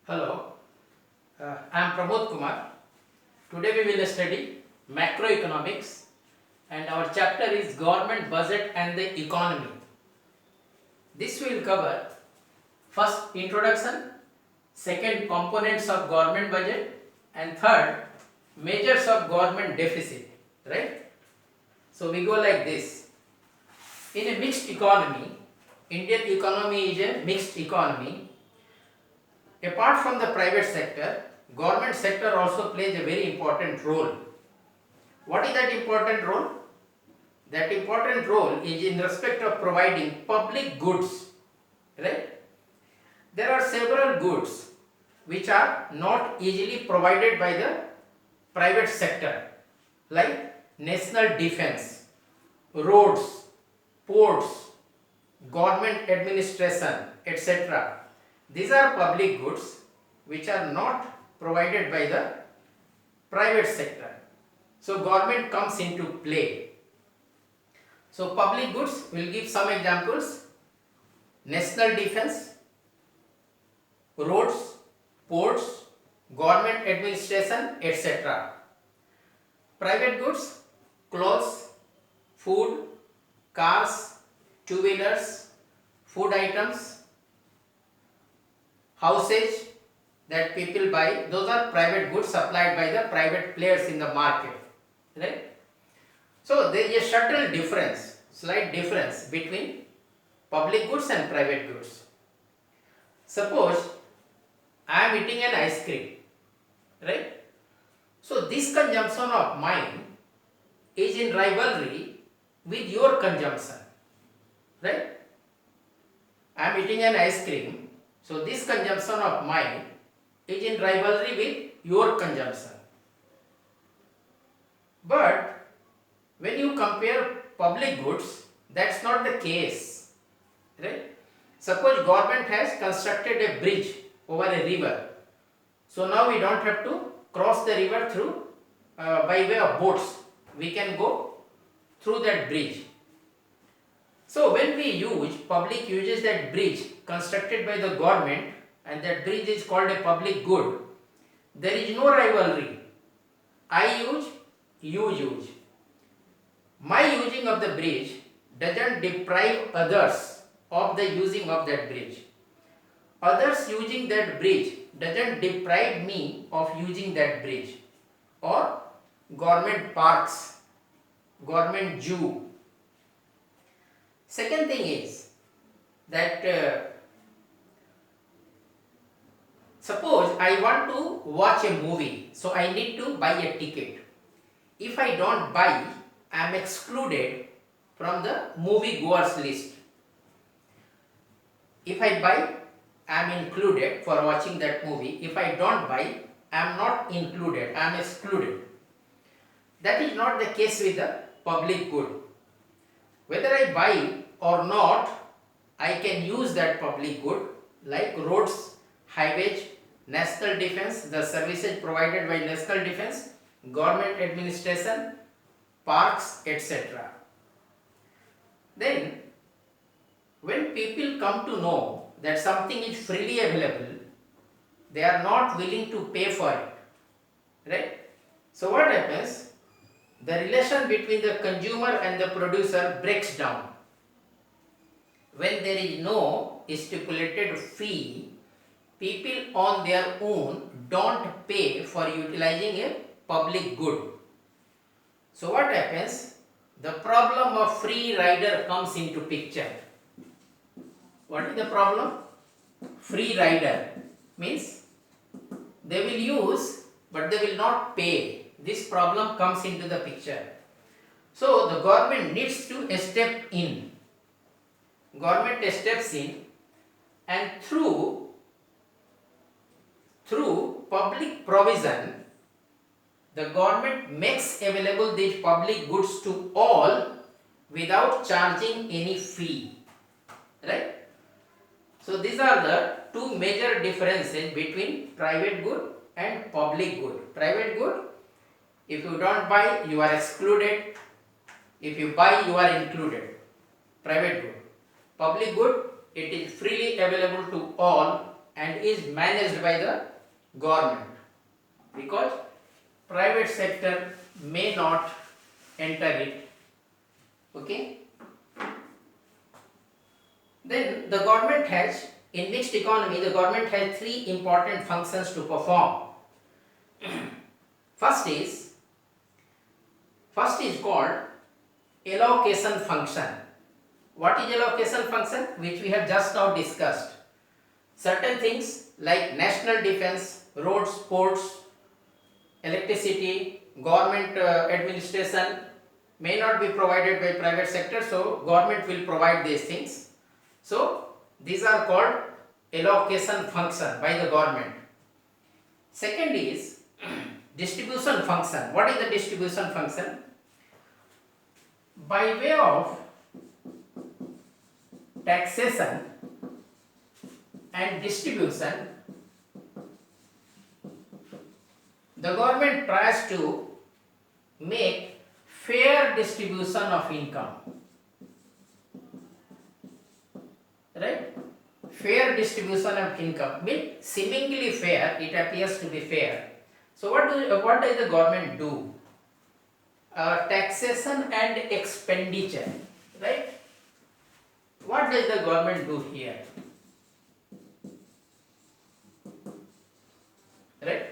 Hello, I am Pramod Kumar. Today we will study macroeconomics and our chapter is government budget and the economy. This will cover first introduction, second components of government budget and third measures of government deficit, right? So we go like this. In a mixed economy, Indian economy is a mixed economy. Apart from the private sector, government sector also plays a very important role. What is that important role? That important role is in respect of providing public goods, right? There are several goods which are not easily provided by the private sector, like national defense, roads, ports, government administration, etc. These are public goods which are not provided by the private sector. So government comes into play. So public goods, will give some examples: national defense, roads, ports, government administration, etc. Private goods, clothes, food, cars, two-wheelers, food items, houses that people buy, those are private goods supplied by the private players in the market, right? So there is a subtle difference, slight difference between public goods and private goods. Suppose I am eating an ice cream, right? So this consumption of mine is in rivalry with your consumption, right? I am eating an ice cream, so this consumption of mine is in rivalry with your consumption. But when you compare public goods, that's not the case, right? Suppose government has constructed a bridge over a river. So now we don't have to cross the river through by way of boats. We can go through that bridge. So when we use, public uses that bridge constructed by the government and that bridge is called a public good, there is no rivalry. I use, you use. My using of the bridge doesn't deprive others of the using of that bridge. Others using that bridge doesn't deprive me of using that bridge. Or government parks, government zoo. Second thing is that suppose I want to watch a movie, so I need to buy a ticket. If I don't buy, I am excluded from the movie goers list. If I buy, I am included for watching that movie. If I don't buy, I am not included, I am excluded. That is not the case with the public good. Whether I buy or not, I can use that public good like roads, highways, national defense, the services provided by national defense, government administration, parks, etc. Then, when people come to know that something is freely available, they are not willing to pay for it, right? So what happens? The relation between the consumer and the producer breaks down. When there is no stipulated fee, people on their own don't pay for utilizing a public good. So what happens? The problem of free rider comes into picture. What is the problem? Free rider means they will use but they will not pay. This problem comes into the picture. So the government needs to step in. Government steps in and through public provision, the government makes available these public goods to all without charging any fee, right? So these are the two major differences between private good and public good. Private good, if you don't buy, you are excluded. If you buy, you are included. Private good. Public good, it is freely available to all and is managed by the government, because private sector may not enter it. Okay. Then the government has, in mixed economy, the government has three important functions to perform. First is called allocation function. What is allocation function? Which we have just now discussed. Certain things like national defense, roads, ports, electricity, government administration may not be provided by private sector, so government will provide these things. So these are called allocation function by the government. Second is distribution function. What is the distribution function? By way of taxation and distribution, the government tries to make fair distribution of income. Right? Fair distribution of income means seemingly fair, it appears to be fair. So what does the government do? Taxation and expenditure, right? What does the government do here? Right?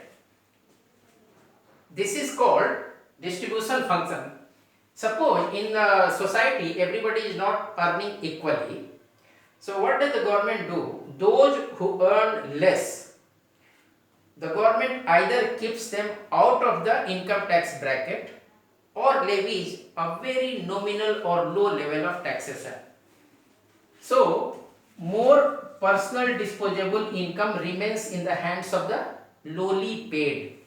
This is called distribution function. Suppose in the society everybody is not earning equally. So what does the government do? Those who earn less, the government either keeps them out of the income tax bracket or levies a very nominal or low level of taxation. So more personal disposable income remains in the hands of the lowly paid.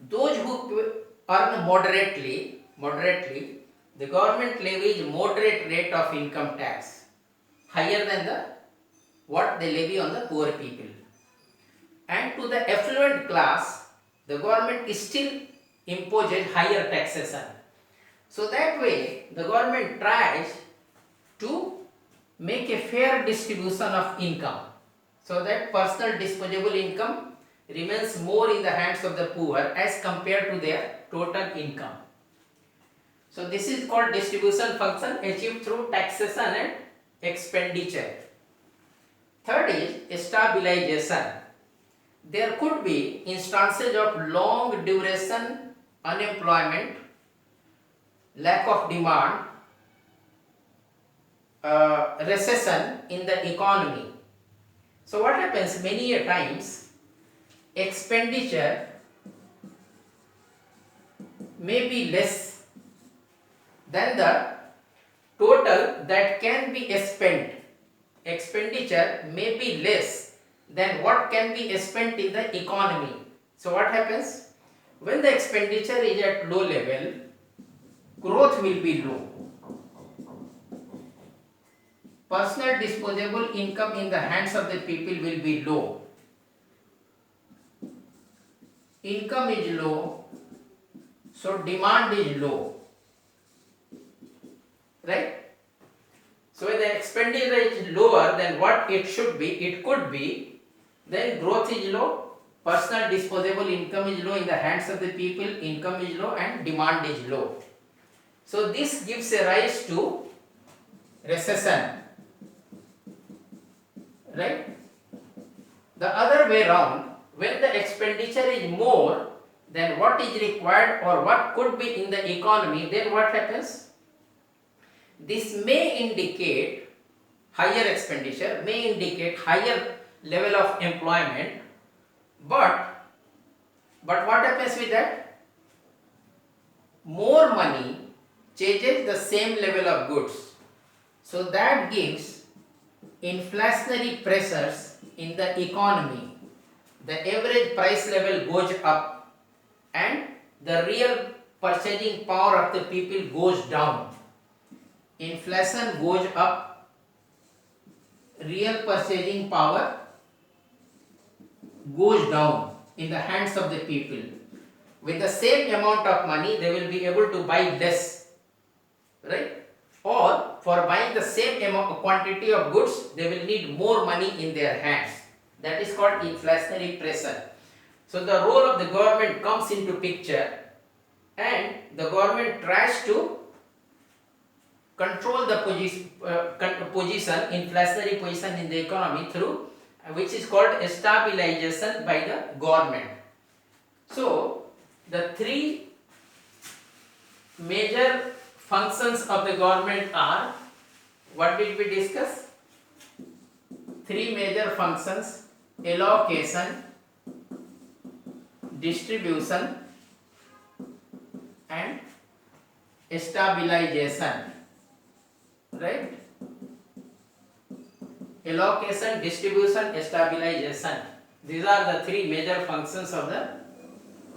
Those who earn moderately, the government levies moderate rate of income tax, higher than what they levy on the poor people. And to the affluent class, the government still imposes higher taxation. So that way, the government tries to make a fair distribution of income, so that personal disposable income remains more in the hands of the poor as compared to their total income. So this is called distribution function achieved through taxation and expenditure. Third is stabilization. There could be instances of long duration unemployment, lack of demand, recession in the economy. So what happens many a times, expenditure may be less than the total that can be spent. Expenditure may be less than what can be spent in the economy. So what happens? When the expenditure is at low level, growth will be low. Personal disposable income in the hands of the people will be low. Income is low, so demand is low. Right? So when the expenditure is lower than what it should be, it could be, then growth is low, personal disposable income is low in the hands of the people, income is low and demand is low. So this gives a rise to recession. Right? The other way round, when the expenditure is more than what is required or what could be in the economy, then what happens? This may indicate higher expenditure, may indicate higher level of employment, but what happens with that? More money changes the same level of goods. So that gives inflationary pressures in the economy. The average price level goes up and the real purchasing power of the people goes down. Inflation goes up, real purchasing power goes down in the hands of the people. With the same amount of money, they will be able to buy less, right? Or for buying the same amount quantity of goods, they will need more money in their hands. That is called inflationary pressure. So the role of the government comes into picture, and the government tries to control the inflationary position in the economy through which is called stabilization by the government. So the three major functions of the government are, what did we discuss? Three major functions: allocation, distribution and stabilization, right? Allocation, distribution, stabilization. These are the three major functions of the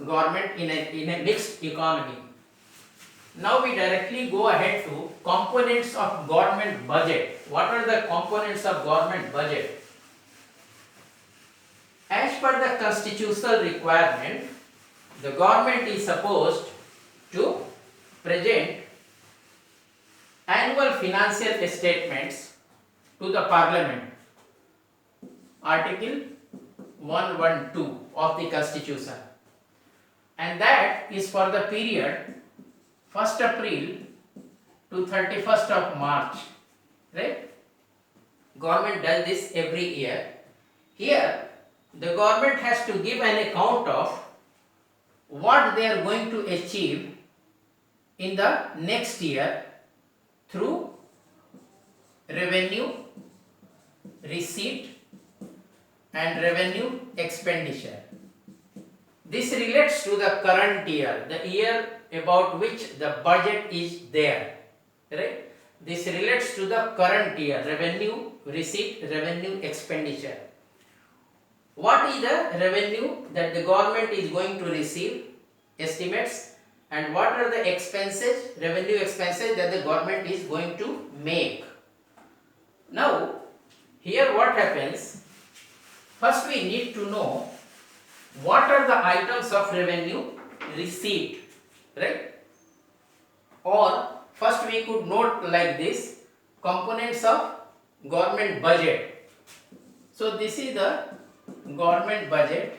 government in a mixed economy. Now we directly go ahead to components of government budget. What are the components of government budget? As per the constitutional requirement, the government is supposed to present annual financial statements to the Parliament. Article 112 of the Constitution, and that is for the period 1st April to 31st of March, right? Government does this every year. Here the government has to give an account of what they are going to achieve in the next year through revenue, receipt and revenue expenditure. This relates to the current year, the year about which the budget is there, right? This relates to the current year, revenue, receipt, revenue, expenditure. What is the revenue that the government is going to receive, estimates, and what are the expenses, revenue expenses that the government is going to make. Now, here what happens, first we need to know what are the items of revenue receipt, right? Or first we could note like this, components of government budget. So this is the government budget,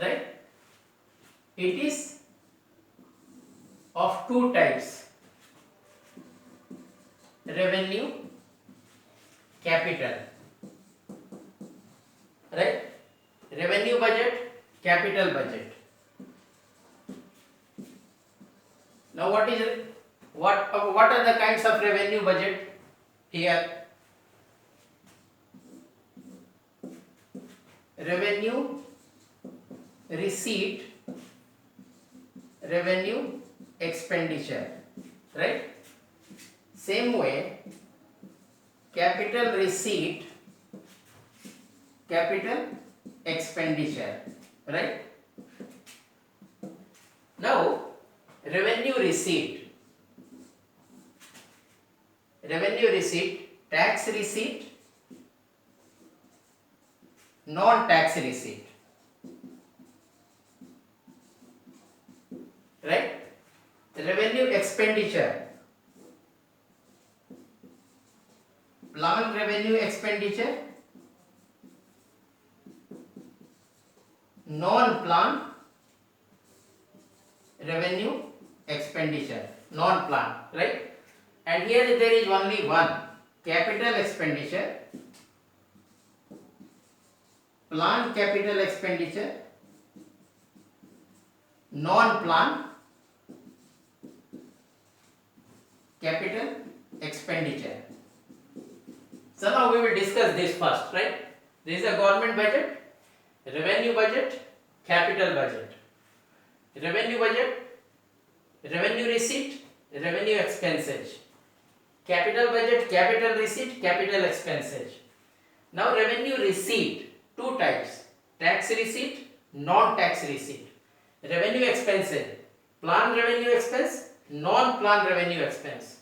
right? It is of two types: revenue, capital, right? Revenue budget, capital budget. Now what is it? What are the kinds of revenue budget here? Revenue, receipt, revenue, expenditure, right? Same way, capital receipt, capital expenditure, right? Now, revenue receipt, tax receipt, non-tax receipt, right? Revenue expenditure, planned revenue expenditure, non-planned revenue expenditure, non-planned, right? And here there is only one: capital expenditure, planned capital expenditure, non-planned capital expenditure. So now we will discuss this first, right? This is a government budget, revenue budget, capital budget. Revenue budget, revenue receipt, revenue expenses. Capital budget, capital receipt, capital expenses. Now revenue receipt, two types: tax receipt, non-tax receipt. Revenue expenses, planned revenue expense, non-planned revenue expense.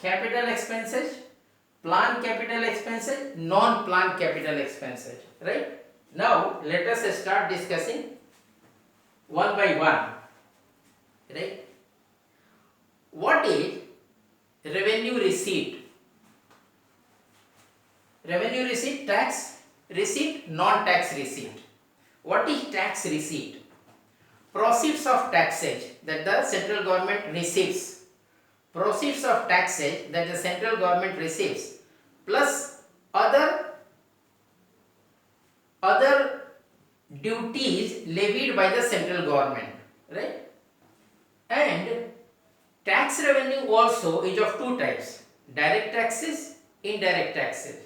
Capital expenses, planned capital expenses, non-planned capital expenses, right? Now let us start discussing one by one, right? What is revenue receipt. Revenue receipt, tax receipt, non-tax receipt. What is tax receipt? Proceeds of taxage that the central government receives. Proceeds of taxage that the central government receives plus other duties levied by the central government, right? And tax revenue also is of two types: direct taxes, indirect taxes.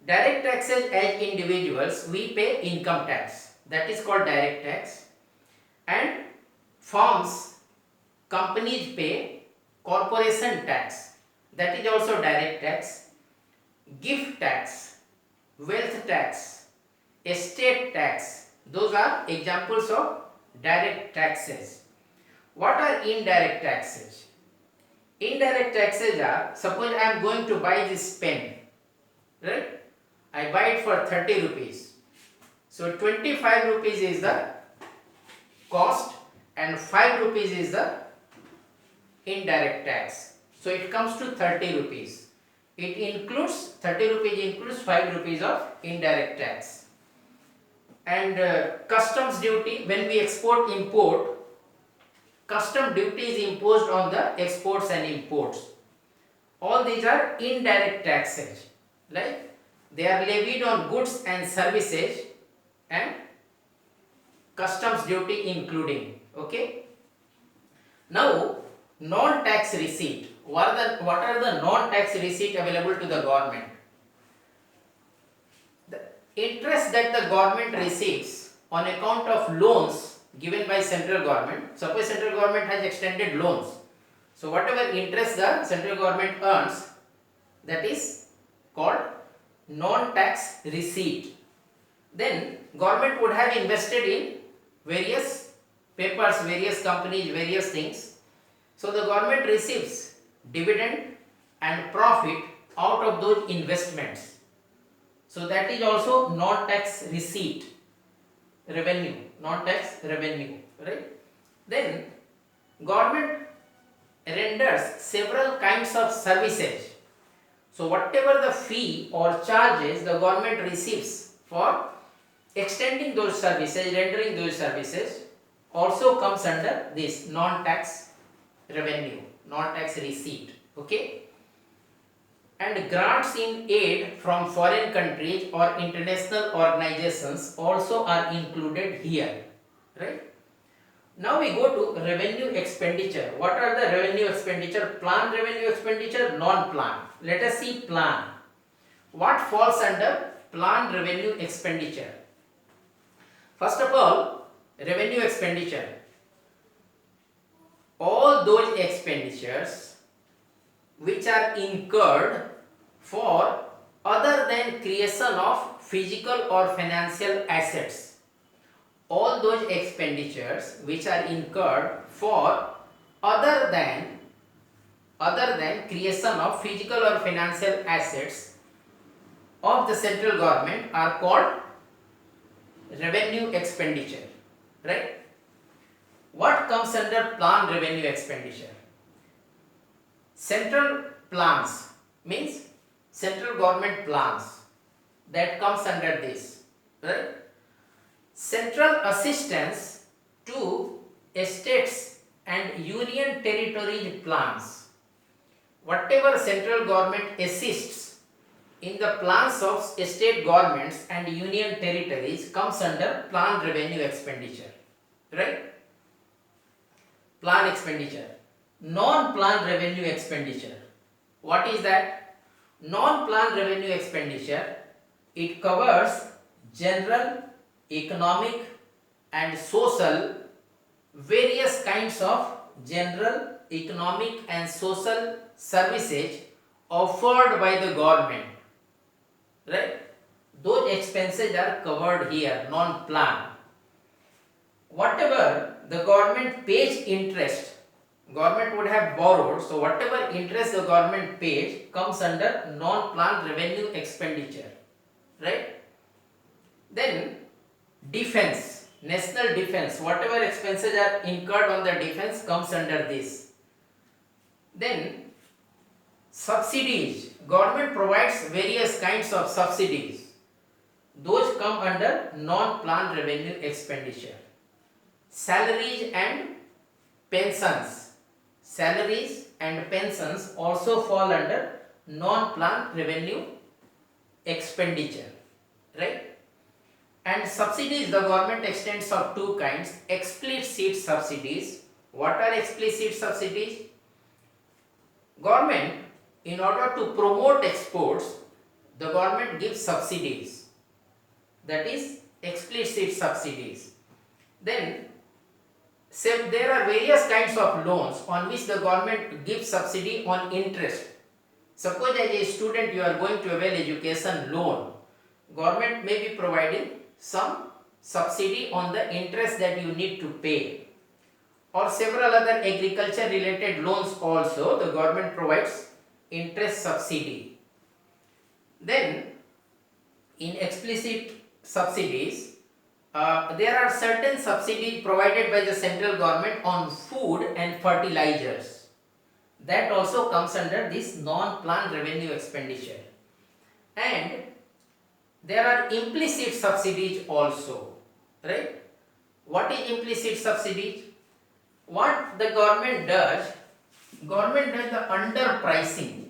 Direct taxes, as individuals we pay income tax, that is called direct tax, and firms, companies pay corporation tax, that is also direct tax. Gift tax, wealth tax, estate tax, those are examples of direct taxes. What are indirect taxes? Indirect taxes are, suppose I am going to buy this pen, right? I buy it for 30 rupees. So 25 rupees is the cost and 5 rupees is the indirect tax. So it comes to 30 rupees. It includes 30 rupees includes 5 rupees of indirect tax. And customs duty, when we export import, custom duty is imposed on the exports and imports. All these are indirect taxes, right? They are levied on goods and services and customs duty including. Okay. Now, non-tax receipt. What are the non-tax receipt available to the government? The interest that the government receives on account of loans given by central government. Suppose central government has extended loans. So whatever interest the central government earns, that is called non-tax receipt. Then government would have invested in various papers, various companies, various things. So the government receives dividend and profit out of those investments. So that is also non-tax receipt, revenue, non-tax revenue, right? Then government renders several kinds of services. So whatever the fee or charges the government receives for extending those services, rendering those services, also comes under this non-tax revenue, non-tax receipt. Okay. And grants in aid from foreign countries or international organizations also are included here, right? Now we go to revenue expenditure. What are the revenue expenditure? Planned revenue expenditure, non-planned. Let us see plan. What falls under planned revenue expenditure? First of all, revenue expenditure. All those expenditures which are incurred for other than creation of physical or financial assets. All those expenditures which are incurred for other than creation of physical or financial assets of the central government are called revenue expenditure, right? What comes under planned revenue expenditure? Central plans means central government plans, that comes under this, right? Central assistance to states and union territories plans. Whatever central government assists in the plans of state governments and union territories comes under planned revenue expenditure, right? Plan expenditure. Non-planned revenue expenditure. What is that? Non-planned revenue expenditure, it covers general, economic and social, various kinds of general, economic and social services offered by the government, right? Those expenses are covered here, non-planned. Whatever the government pays interest, government would have borrowed, so whatever interest the government pays comes under non-planned revenue expenditure, right? Then defense, national defense, whatever expenses are incurred on the defense comes under this. Then Subsidies. Government provides various kinds of subsidies. Those come under non-planned revenue expenditure. Salaries and pensions. Salaries and pensions also fall under non-planned revenue expenditure. Right? And subsidies the government extends of two kinds. Explicit subsidies. What are explicit subsidies? Government, in order to promote exports, the government gives subsidies. That is explicit subsidies. Then there are various kinds of loans on which the government gives subsidy on interest. Suppose as a student you are going to avail education loan, government may be providing some subsidy on the interest that you need to pay. Or several other agriculture related loans also the government provides interest subsidy. Then in explicit subsidies, there are certain subsidies provided by the central government on food and fertilizers. That also comes under this non-planned revenue expenditure. And there are implicit subsidies also, right? What is implicit subsidies? What the government does the underpricing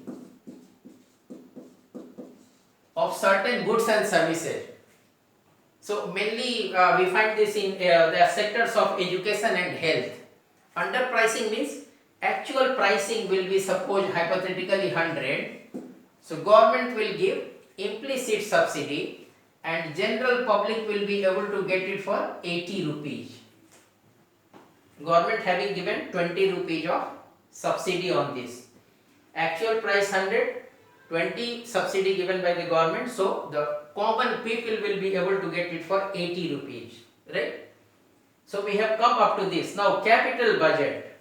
of certain goods and services. So mainly we find this in the sectors of education and health. Underpricing means actual pricing will be, suppose hypothetically 100. So government will give implicit subsidy and general public will be able to get it for 80 rupees. Government having given 20 rupees of subsidy on this. Actual price 100, 20 subsidy given by the government, so the common people will be able to get it for 80 rupees, right? So we have come up to this. Now capital budget,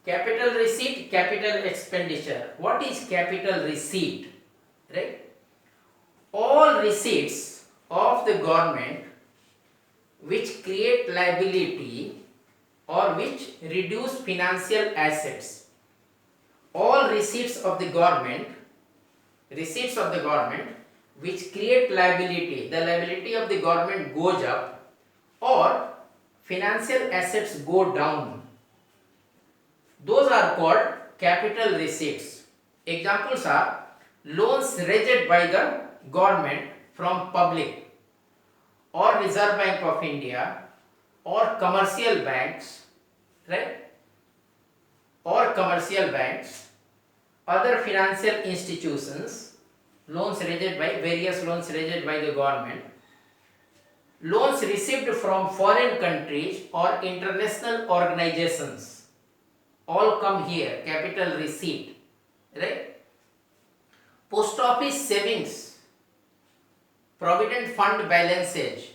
capital receipt, capital expenditure. What is capital receipt, right? All receipts of the government which create liability or which reduce financial assets. All receipts of the government which create liability, the liability of the government goes up or financial assets go down. Those are called capital receipts. Examples are loans raised by the government from public or Reserve Bank of India or commercial banks, right? Or commercial banks, other financial institutions, various loans raised by the government, loans received from foreign countries or international organizations, all come here, capital receipt, right? Post office savings, provident fund balances,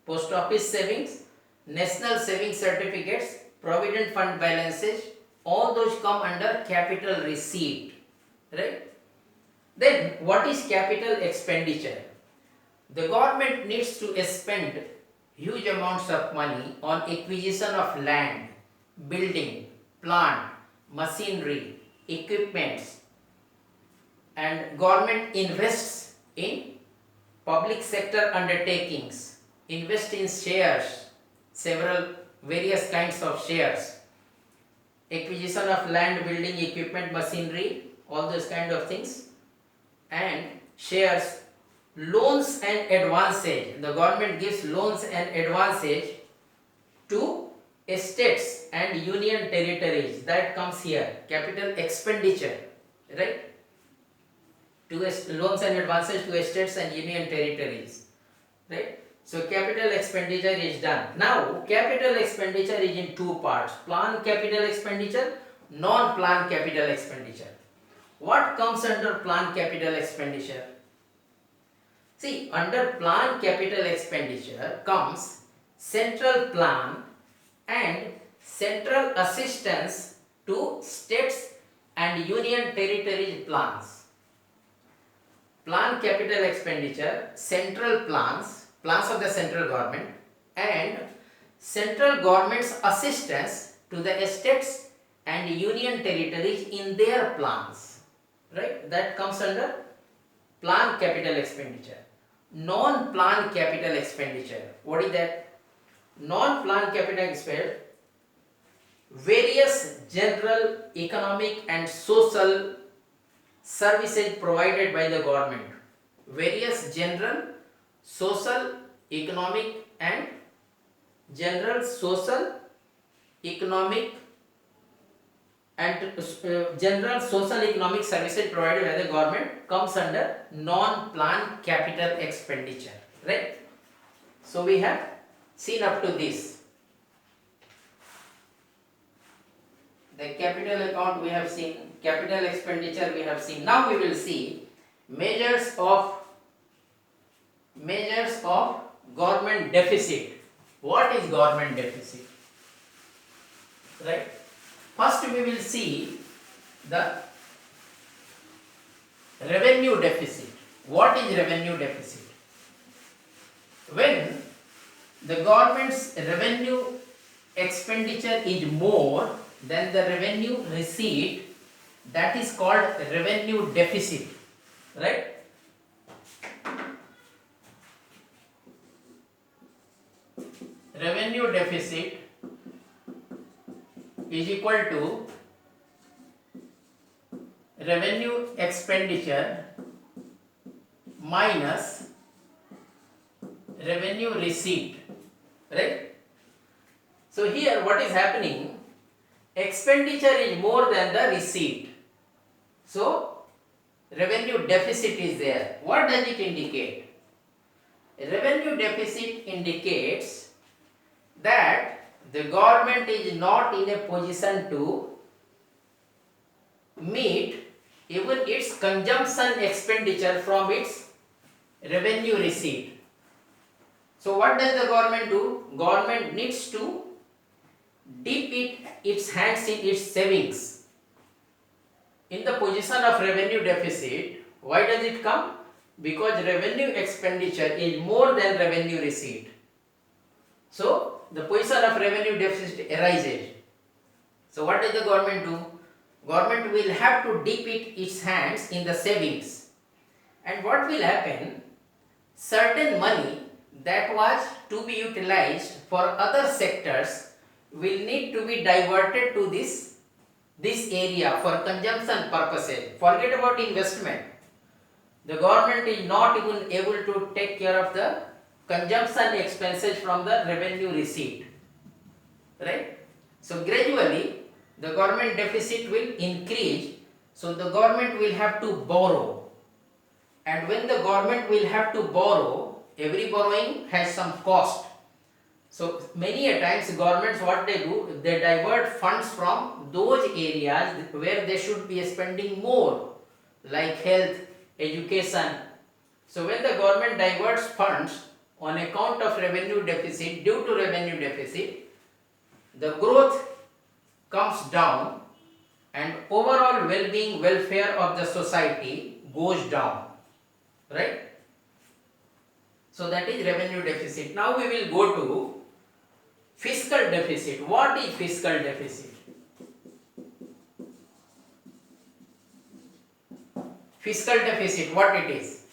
post office savings, national savings certificates, provident fund balances, all those come under capital receipt, right? Then what is capital expenditure? The government needs to spend huge amounts of money on acquisition of land, building, plant, machinery, equipments, and government invests in public sector undertakings, invest in shares, various kinds of shares, acquisition of land, building, equipment, machinery, all those kind of things, and shares, loans and advances. The government gives loans and advances to states and union territories. That comes here, capital expenditure, right? To loans and advances to states and union territories, right? So capital expenditure is done. Now capital expenditure is in two parts: planned capital expenditure, non-planned capital expenditure. What comes under planned capital expenditure? See, under planned capital expenditure comes central plan and central assistance to states and union territories plans. Planned capital expenditure, central plans of the central government, and central government's assistance to the states and union territories in their plans. right? That comes under planned capital expenditure. Non-planned capital expenditure. What is that? Non-planned capital expenditure, various general, economic and social services provided by the government. Various general, social, economic and general, social, economic and general social economic services provided by the government comes under non-planned capital expenditure, right? So we have seen up to this. The capital account we have seen, capital expenditure we have seen. Now we will see measures of government deficit. What is government deficit? Right? First we will see the revenue deficit. What is revenue deficit? When the government's revenue expenditure is more than the revenue receipt, that is called revenue deficit, right? Revenue deficit is equal to revenue expenditure minus revenue receipt, right? So here what is happening? Expenditure is more than the receipt. So revenue deficit is there. What does it indicate? Revenue deficit indicates that the government is not in a position to meet even its consumption expenditure from its revenue receipt. So what does the government do? Government needs to dip its hands in its savings. In the position of revenue deficit, why does it come? Because revenue expenditure is more than revenue receipt. So the position of revenue deficit arises. So what does the government do? Government will have to dip its hands in the savings. And what will happen? Certain money that was to be utilized for other sectors will need to be diverted to this area for consumption purposes. Forget about investment. The government is not even able to take care of the consumption expenses from the revenue receipt, right? So gradually the government deficit will increase, so the government will have to borrow, and when the government will have to borrow, every borrowing has some cost. So many a times governments, what they do, they divert funds from those areas where they should be spending more, like health, education. So when the government diverts funds on account of revenue deficit, due to revenue deficit, the growth comes down and overall well-being, welfare of the society goes down, right? So that is revenue deficit. Now we will go to fiscal deficit. What is fiscal deficit? Fiscal deficit, what it is?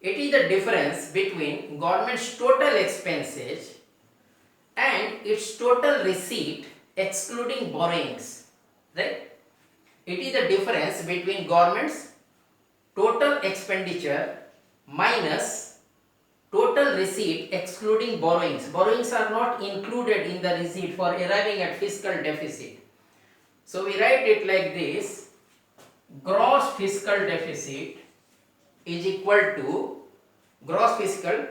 It is the difference between government's total expenses and its total receipt excluding borrowings, right? It is the difference between government's total expenditure minus total receipt excluding borrowings. Borrowings are not included in the receipt for arriving at fiscal deficit. So we write it like this: gross fiscal deficit is equal to gross fiscal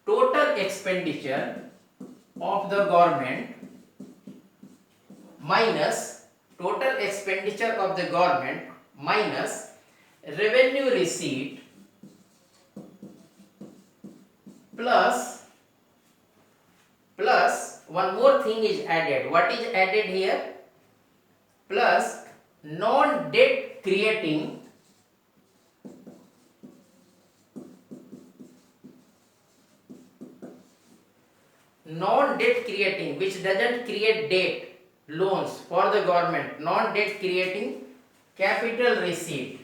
total expenditure of the government minus total expenditure of the government minus revenue receipt plus one more thing is added. What is added here? Plus non-debt creating which doesn't create debt, loans for the government, non-debt creating capital receipt.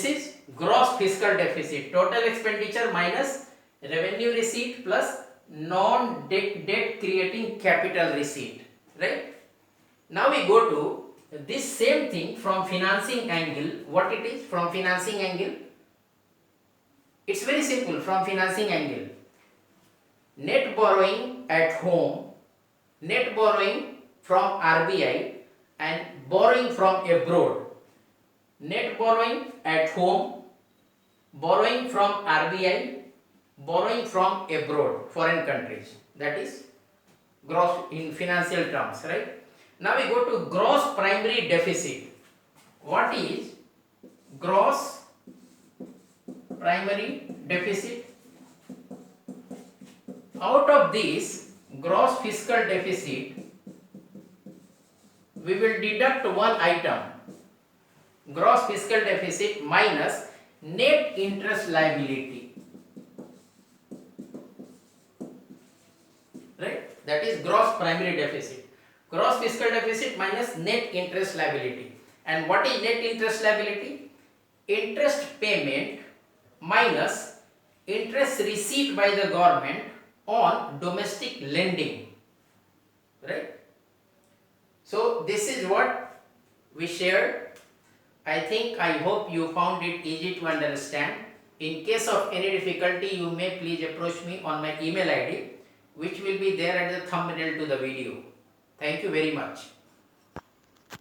is gross fiscal deficit, total expenditure minus revenue receipt plus non-debt creating capital receipt, right? Now we go to this same thing from financing angle. What it is from financing angle? It's very simple from financing angle. Net borrowing at home, net borrowing from RBI and borrowing from abroad. Net borrowing at home, borrowing from RBI, borrowing from abroad, foreign countries. That is gross in financial terms, right? Now we go to gross primary deficit. What is gross primary deficit? Out of this gross fiscal deficit, we will deduct one item, gross fiscal deficit minus net interest liability, right? That is gross primary deficit. Gross fiscal deficit minus net interest liability. And what is net interest liability? Interest payment minus interest receipt by the government on domestic lending, right? So this is what we shared. I hope you found it easy to understand. In case of any difficulty, you may please approach me on my email ID, which will be there at the thumbnail to the video. Thank you very much.